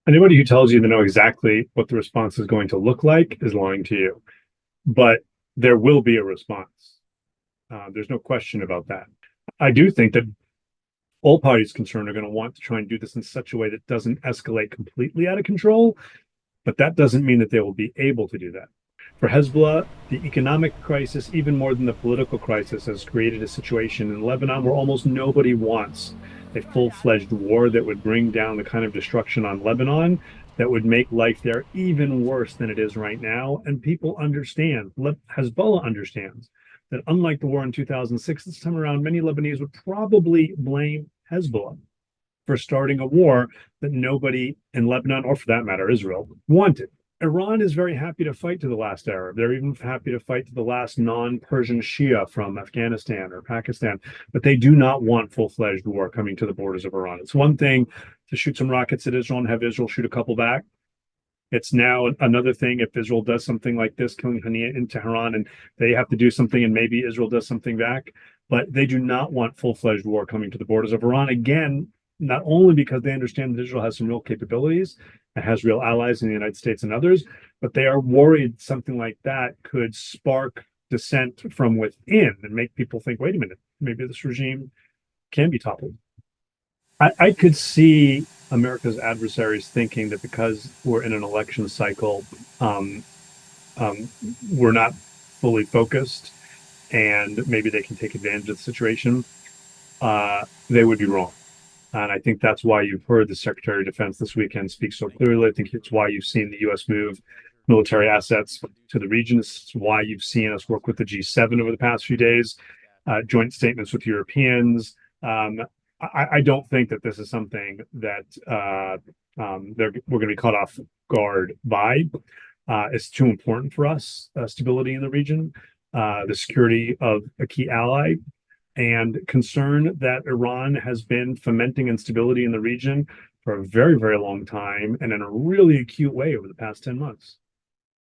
Anybody who tells you they know exactly what the response is going to look like is lying to you. But there will be a response. There's no question about that. I do think that all parties concerned are going to want to try and do this in such a way that doesn't escalate completely out of control, but that doesn't mean that they will be able to do that. For Hezbollah, the economic crisis, even more than the political crisis, has created a situation in Lebanon where almost nobody wants a full fledged war that would bring down the kind of destruction on Lebanon that would make life there even worse than it is right now. And people understand, Hezbollah understands that unlike the war in 2006, this time around, many Lebanese would probably blame Hezbollah for starting a war that nobody in Lebanon, or for that matter, Israel, wanted. Iran is very happy to fight to the last Arab. They're even happy to fight to the last non-Persian Shia from Afghanistan or Pakistan, but they do not want full-fledged war coming to the borders of Iran. It's one thing to shoot some rockets at Israel and have Israel shoot a couple back. It's now another thing if Israel does something like this, killing Haniyeh in Tehran, and they have to do something, and maybe Israel does something back. But they do not want full-fledged war coming to the borders of Iran again, not only because they understand that Israel has some real capabilities and has real allies in the United States and others, but they are worried something like that could spark dissent from within and make people think, wait a minute, maybe this regime can be toppled. I could see America's adversaries thinking that because we're in an election cycle, um, um, we're not fully focused and maybe they can take advantage of the situation. They would be wrong. And I think that's why you've heard the Secretary of Defense this weekend speak so clearly. I think it's why you've seen the U.S. move military assets to the region. It's why you've seen us work with the G7 over the past few days, joint statements with Europeans. I don't think that this is something that we're going to be caught off guard by. It's too important for us, stability in the region, the security of a key ally, and concern that Iran has been fomenting instability in the region for a very, very long time and in a really acute way over the past 10 months.